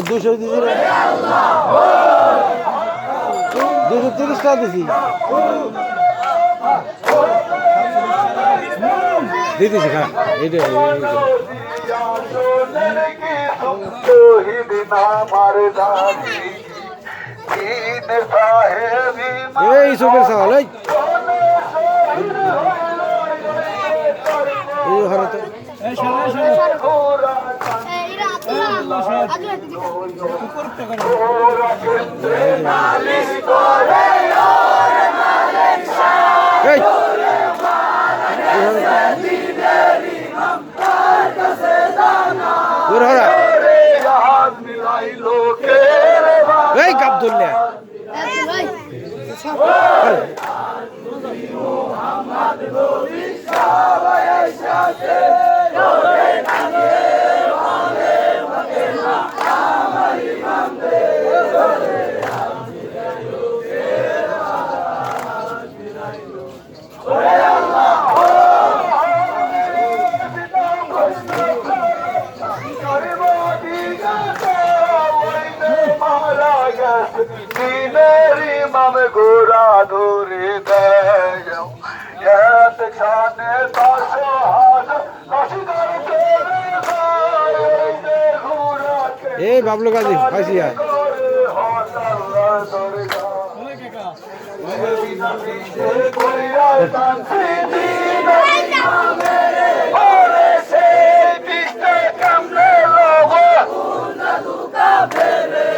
দুশো দিছি 230 টাকা দিছি দিতেছি খা এইটা এই সুবের সাল এই হরত এই এই আব্দুল্লাহ গোরা ধরে এই বাবলু গাজী ফাঁসিয়া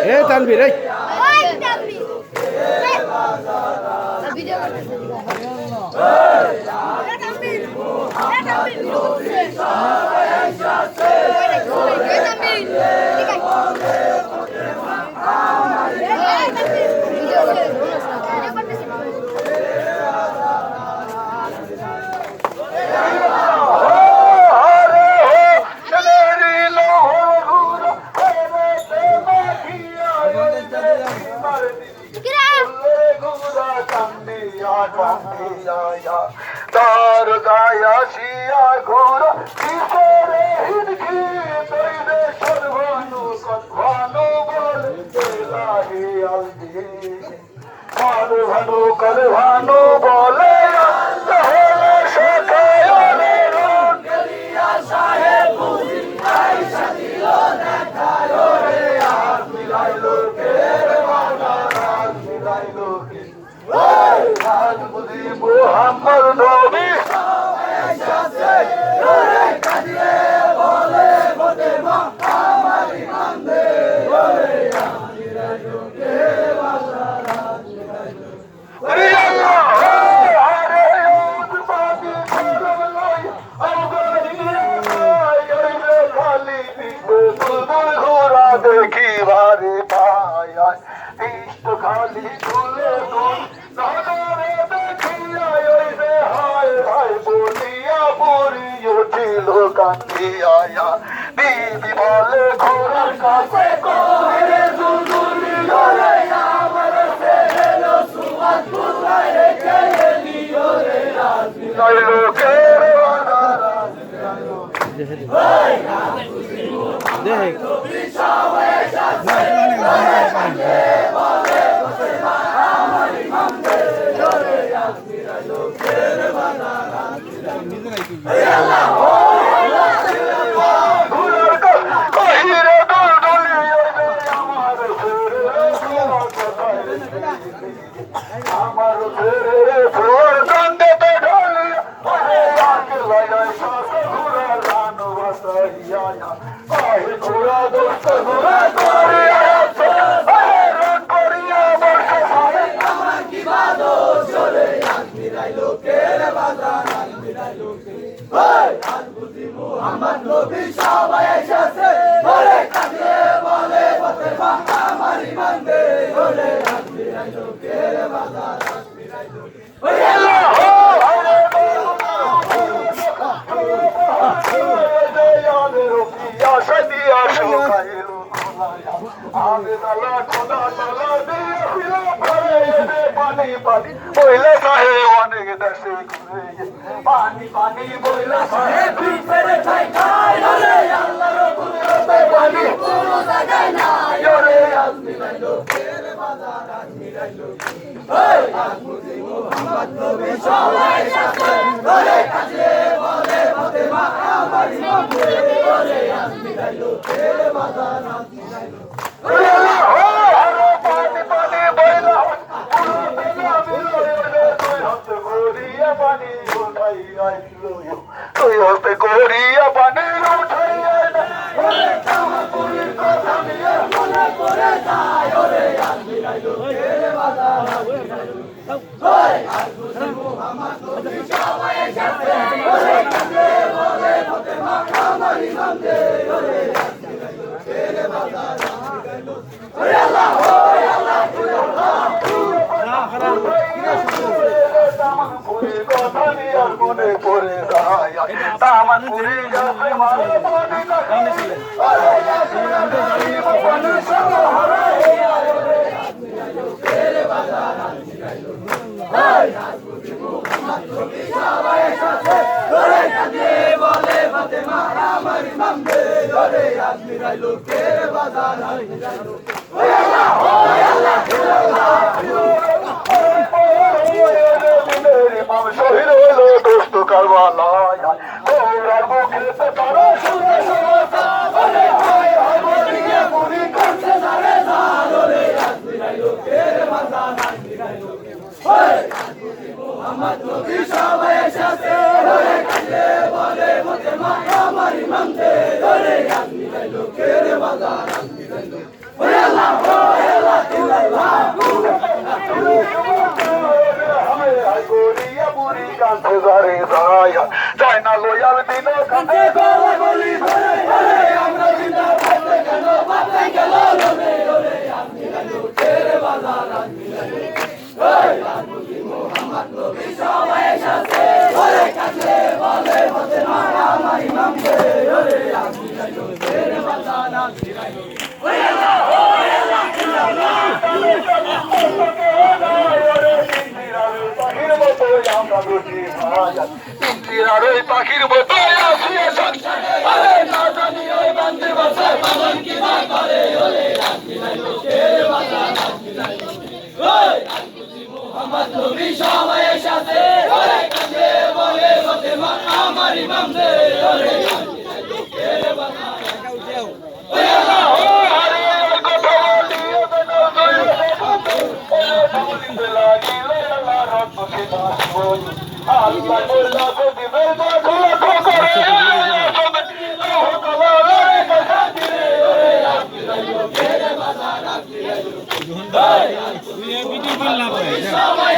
এ তানবীর এই তার গায়া শিয়া ঘোরা কিশোরে হিনকি তৈরে সর্বানু কৎভানু বলে লাহি আলদি ভানু করভানু বলে তাহলে সখায় রে রুন গলিয়া সাহেব বুঝি আইসা দিল দেখায় রে হাত মিলাইলো কে রে বাবা হাত মিলাইলো কে মোহাম্মদ নবী সাথে করে কাঁদিয়ে বলে ফতেমা আমার ইমান দে বলে আমিরাজকে বাজারাত ওরে আল্লাহ আরে উদবাদি করলই আলগনি আইলে খালি বিবুল ঘোরা দেখি ভারে পায় ইষ্ট খালি তুলে তুল কান্দিয়া বিবি বলে ঘোড়ার কাছে করে জুজুরি করে আমার সেলো সুবাত বুলাই রেখে নিও রে রাজি নাইলো কে রে ওই দেখ বিছাওয়ে সাথে বলে বসে আমার ইমাম দে রে রাজি নাইলো কে রে বাজারা হে আল্লাহ আমার ফেরে ফোর কান্দতে ঢালি ওরে আকে লাগাই সাথে ঘোড়া রানো বাসাইয়া আহে ঘোড়া দোস্ত ঘোড়া করে আছে আরে রোড করিয়া বর্ষা সারে আমার কি বাদো চলে আজমিরাইলো কে রে বাজার আজমিরাইলো কে ওই আজ বুঝি মুহাম্মদ নবী সবাই এসেছে ওরে কাঁদিয়ে বলে ফতেমা আমার ইমান দে ওরে আজমিরাইলো কে রে বাজার আজমিরাইলো ওরে আল্লাহ আরে বাবা দয়ালের রুকিয়া সাদিয়া শোকাইলো আমি তালা খোদা তালা দিয়েছিল ঘরে এনে পানি পানি বইলে কাহে অনেক দেশে ঘুরে পানি পানি বইলে কাহে ফিরে খাই খাই রে আল্লাহর কুদরতে পানি কোনো জায়গায় নাই রে আজমি লাইলো ফের বাজার আজমি লাইলো এই আজমি মোহাম্মদ নবী সবাই সাথে রে কাছে বলে ফাতেমা আমার ইমাম রে আজমি লাইলো ফের বাজার আজমি লাইলো তুই হতে করিয়া পানি উঠাই কথা নিয়ে মনে করে যায় ওরে আজমি লাইলো ফের বাজার আজমি লাইলো ওই আজমি মুহাম্মদ নবী সবাই সাথে ওরে কাছে বলে ফাতেমা আমার ইমাম ওরে আজমি লাইলো ফের বাজার আজমি লাইলো ওরে আল্লাহ ওরে আল্লাহ কথা নিয়ে মনে করে যায় তামান পুরি যাবে মারে মনে শহীদ হলো দোস্ত কারবালায় ওরার মুখে তারা শুনে সমতা বলে হয় হয় বলিয়ে মুনি করছে জানে জানে আজমি লাইলো ফের বাজার আজমি লাইলো ওই আজমি মুহাম্মদ নবী সবাই সাথে ওরে কাছে বলে ফাতেমা আমার ইমাম ওরে আজমি লাইলো ফের বাজার আজমি লাইলো ওরে আল্লাহ ওরে আল্লাহ ইল্লাল্লাহ কাঁধে ধরে ধরায়া যায় না লোয়াল দিন কাঁধে গলা গলি ধরে ধরে আমরা জিন্দা থাকতে কেন বাঁচতে গেল রে রে আজমি লাইলো ফের বাজার আজমি লাইলো ওই আজমি মুহাম্মদ নবী সবাই সাথে ওরে কাছে বলে ফাতেমা আমার ইমাম রে আজমি লাইলো ফের বাজার আজমি লাইলো ওই আল্লাহ ইল্লাল্লাহ পাখির মতো আসিয়া সংসারে আরে না জানি ওই বান্দে বাসে পাগল কি না করে ওরে আজমি লাইলো ফের বাজার আজমি লাইলো ওই আজমি মুহাম্মদ নবী সবাই সাথে ওরে কাছে বলে ফাতেমা আমার ইমাম ওরে আজমি লাইলো ফের বাজার ওই আল্লাহ আরে কথা বলিও না বলিতে লাগিলে আল্লাহ রব কে দাস আল্লাহ মোল্লা কো দিবে খোলা করে সবাই